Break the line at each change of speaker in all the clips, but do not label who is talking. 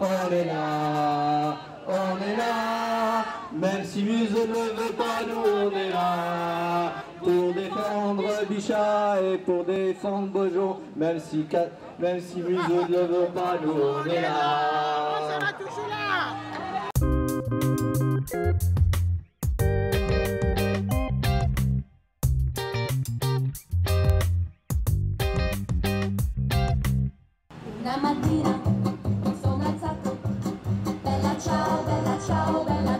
on est là, on est là. Même si Museau ne veut pas, nous on est là. Pour défendre Bichat et pour défendre Beaujon. Même si Museau ne veut pas, nous on est là.
On sera toujours là.
Una mattina sono alzato, bella ciao, bella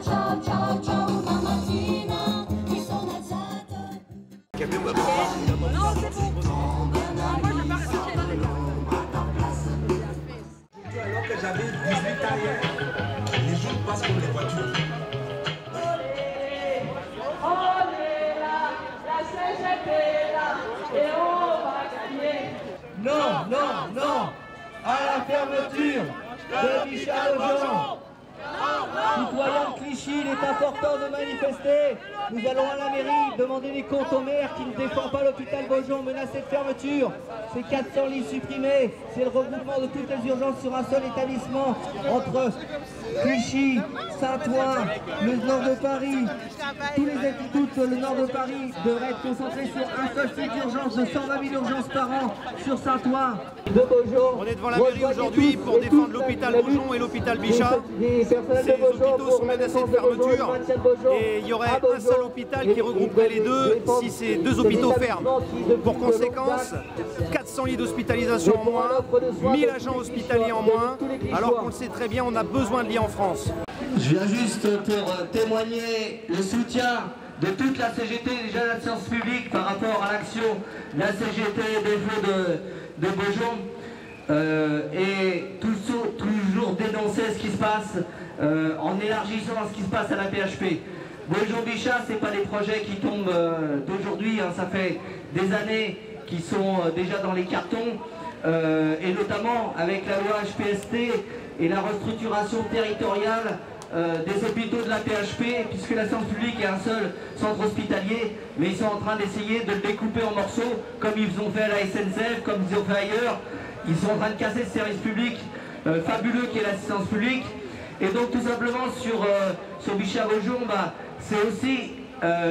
ciao, ciao, ciao. Una mattina mi sono alzato.
Non, c'est bon. Moi, je pars
Alors que j'avais 18 ans hier, les jours passent comme les voitures.
On est là, la CGT est là, et on va gagner.
Non, non, non à la fermeture de Bichat Beaujon. Citoyens de Clichy, il est important de manifester. Nous allons à la mairie demander des comptes au maire qui ne défend pas l'hôpital Beaujon menacé de fermeture. C'est 400 lits supprimés. C'est le regroupement de toutes les urgences sur un seul établissement entre Clichy, Saint-Ouen, le nord de Paris. Tous les instituts le nord de Paris devraient être concentrés sur un seul site d'urgence de 120 000 urgences par an sur Saint-Ouen.
On est devant la mairie aujourd'hui pour défendre l'hôpital Beaujon et l'hôpital Bichat. Ces hôpitaux sont menacés de fermeture et il y aurait un seul hôpital qui regrouperait les deux si ces deux hôpitaux ferment. Pour conséquence, 400 lits d'hospitalisation en moins, 1000 agents hospitaliers en moins, alors qu'on le sait très bien, on a besoin de lits en France.
Je viens juste pour témoigner le soutien de toute la CGT, déjà la séance publique, par rapport à l'action de la CGT des Feux de Beaujon, et toujours dénoncer ce qui se passe en élargissant ce qui se passe à la PHP. Beaujon-Bichat, ce n'est pas des projets qui tombent d'aujourd'hui, hein, ça fait des années qu'ils sont déjà dans les cartons, et notamment avec la loi HPST et la restructuration territoriale des hôpitaux de la PHP, puisque la séance publique est un seul centre hospitalier, mais ils sont en train d'essayer de le découper en morceaux, comme ils ont fait à la SNCF, comme ils ont fait ailleurs. Ils sont en train de casser ce service public fabuleux qui est l'assistance publique. Et donc tout simplement sur Bichat Beaujon, c'est aussi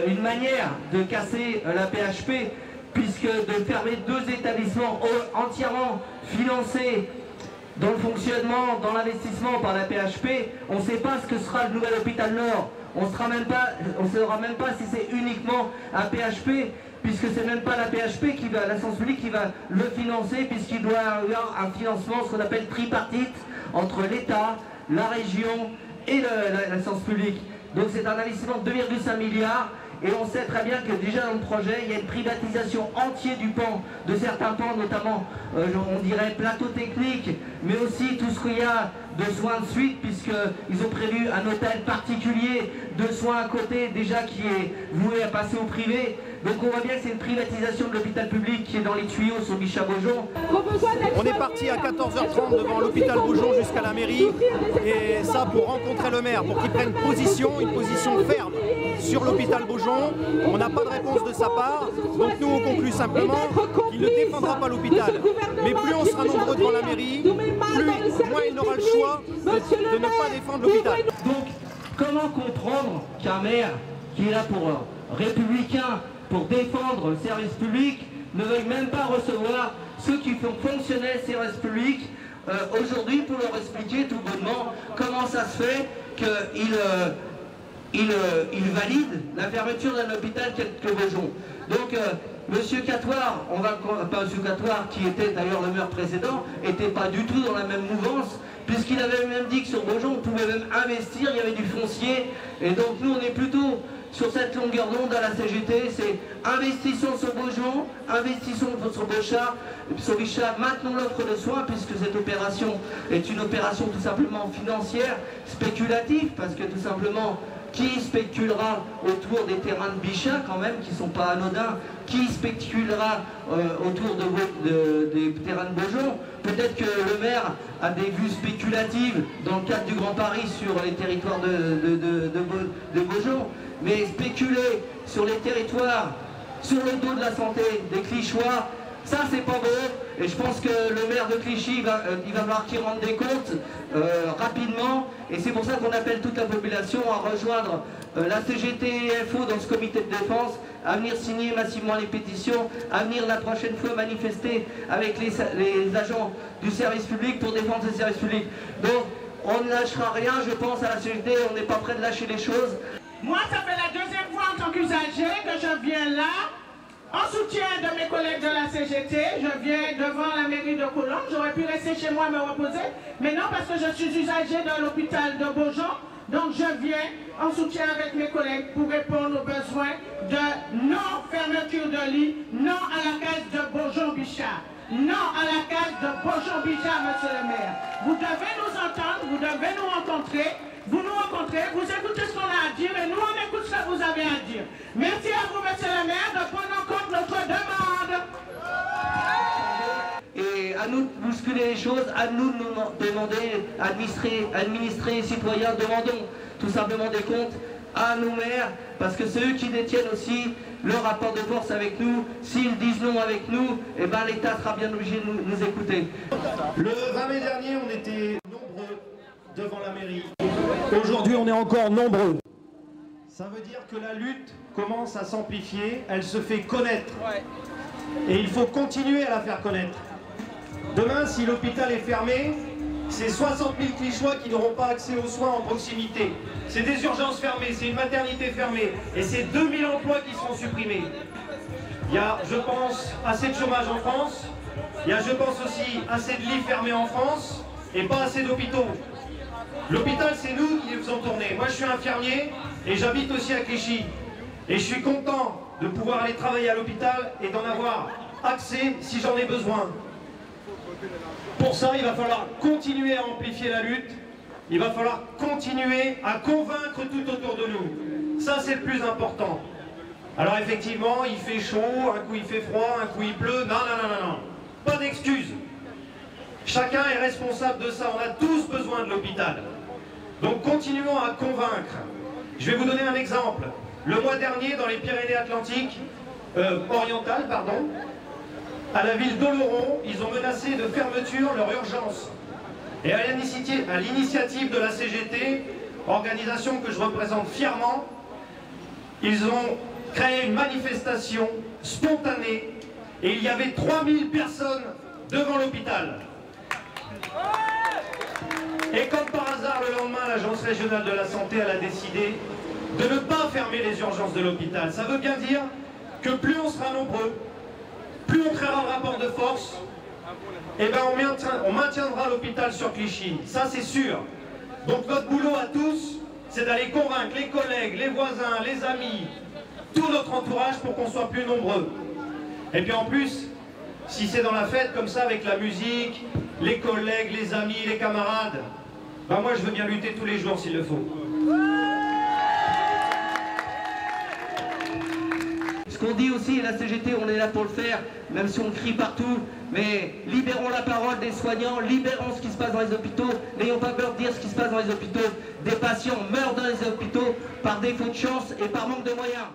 une manière de casser la PHP, puisque de fermer deux établissements entièrement financés dans le fonctionnement, dans l'investissement par la PHP, on ne sait pas ce que sera le nouvel hôpital Nord. On ne saura même pas si c'est uniquement un PHP, puisque c'est même pas la PHP qui va, la séance publique qui va le financer, puisqu'il doit y avoir un financement, ce qu'on appelle tripartite, entre l'État, la région et la séance publique. Donc c'est un investissement de 2,5 milliards. Et on sait très bien que déjà dans le projet, il y a une privatisation entière du pan, de certains pans, notamment, on dirait plateau technique, mais aussi tout ce qu'il y a de soins de suite, puisqu'ils ont prévu un hôtel particulier de soins à côté, déjà qui est voué à passer au privé. Donc on voit bien que c'est une privatisation de l'hôpital public qui est dans les tuyaux sur Bichat Beaujon.
On est parti à 14h30 devant l'hôpital Beaujon jusqu'à la mairie, et ça pour rencontrer le maire, pour qu'il prenne une position ferme sur l'hôpital Beaujon. On n'a pas de réponse de sa part, donc nous on conclut simplement qu'il ne défendra pas l'hôpital. Mais plus on sera nombreux devant la mairie, moins il n'aura le choix de ne pas défendre l'hôpital.
Donc comment comprendre qu'un maire qui est là pour républicain, pour défendre le service public, ne veuille même pas recevoir ceux qui font fonctionner le service public aujourd'hui, pour leur expliquer tout bonnement comment ça se fait qu'ils valident la fermeture d'un hôpital que Beaujon. Donc Monsieur Catoire, Monsieur Catoire, qui était d'ailleurs le maire précédent, n'était pas du tout dans la même mouvance, puisqu'il avait même dit que sur Beaujon on pouvait même investir, il y avait du foncier, et donc nous on est plutôt sur cette longueur d'onde à la CGT, c'est investissons sur Beaujon, investissons sur Bichat, maintenons l'offre de soins, puisque cette opération est une opération tout simplement financière, spéculative, parce que tout simplement, qui spéculera autour des terrains de Bichat quand même, qui ne sont pas anodins, qui spéculera autour des terrains de Beaujon? Peut-être que le maire a des vues spéculatives dans le cadre du Grand Paris sur les territoires de Beaujon, mais spéculer sur les territoires, sur le dos de la santé des Clichois, Ça, c'est pas beau. Et je pense que le maire de Clichy, il va falloir qu'il rende des comptes rapidement. Et c'est pour ça qu'on appelle toute la population à rejoindre la CGT et FO dans ce comité de défense, à venir signer massivement les pétitions, à venir la prochaine fois manifester avec les agents du service public pour défendre ce service public. Donc, on ne lâchera rien, je pense, à la CGT, on n'est pas prêt de lâcher les choses.
Moi, ça fait la deuxième fois en tant qu'usager que je viens là, en soutien de mes collègues de la CGT. Je viens devant la mairie de Colombes. J'aurais pu rester chez moi me reposer, mais non, parce que je suis usager de l'hôpital de Beaujon. Donc je viens en soutien avec mes collègues pour répondre aux besoins de non-fermeture de lit, non à la case de Beaujon-Bichard. Non à la case de Beaujon-Bichard, monsieur le maire. Vous devez nous entendre, vous devez nous rencontrer. Vous nous rencontrez, vous écoutez ce qu'on a à dire et nous on écoute ce que vous avez à dire. Merci à vous, monsieur le maire, de prendre en compte notre demande.
Et à nous de bousculer les choses, à nous de nous demander, administrer, citoyens, demandons tout simplement des comptes à nos maires, parce que c'est eux qui détiennent aussi leur rapport de force avec nous. S'ils disent non avec nous, eh ben, l'État sera bien obligé de nous écouter.
Le 20 mai dernier, on était nombreux devant la mairie. Aujourd'hui, on est encore nombreux. Ça veut dire que la lutte commence à s'amplifier, elle se fait connaître. Et il faut continuer à la faire connaître. Demain, si l'hôpital est fermé, c'est 60 000 Clichois qui n'auront pas accès aux soins en proximité. C'est des urgences fermées, c'est une maternité fermée. Et c'est 2000 emplois qui seront supprimés. Il y a, je pense, assez de chômage en France. Il y a, je pense aussi, assez de lits fermés en France et pas assez d'hôpitaux. L'hôpital, c'est nous qui les faisons tourner. Moi, je suis infirmier et j'habite aussi à Clichy. Et je suis content de pouvoir aller travailler à l'hôpital et d'en avoir accès si j'en ai besoin. Pour ça, il va falloir continuer à amplifier la lutte. Il va falloir continuer à convaincre tout autour de nous. Ça, c'est le plus important. Alors effectivement, il fait chaud, un coup il fait froid, un coup il pleut. Non, non, non, non, non. Pas d'excuses. Chacun est responsable de ça. On a tous besoin de l'hôpital. Donc continuons à convaincre. Je vais vous donner un exemple. Le mois dernier, dans les Pyrénées-Atlantiques, orientales, pardon, à la ville d'Oloron, ils ont menacé de fermeture leur urgence. Et à l'initiative de la CGT, organisation que je représente fièrement, ils ont créé une manifestation spontanée et il y avait 3000 personnes devant l'hôpital. Et comme par hasard, le lendemain, l'Agence régionale de la santé elle a décidé de ne pas fermer les urgences de l'hôpital. Ça veut bien dire que plus on sera nombreux, plus on créera un rapport de force, et ben on maintiendra l'hôpital sur Clichy. Ça, c'est sûr. Donc notre boulot à tous, c'est d'aller convaincre les collègues, les voisins, les amis, tout notre entourage pour qu'on soit plus nombreux. Et puis en plus, si c'est dans la fête comme ça, avec la musique, les collègues, les amis, les camarades, ben moi je veux bien lutter tous les jours s'il le faut.
Ce qu'on dit aussi, la CGT, on est là pour le faire, même si on crie partout, mais libérons la parole des soignants, libérons ce qui se passe dans les hôpitaux, n'ayons pas peur de dire ce qui se passe dans les hôpitaux. Des patients meurent dans les hôpitaux par défaut de chance et par manque de moyens.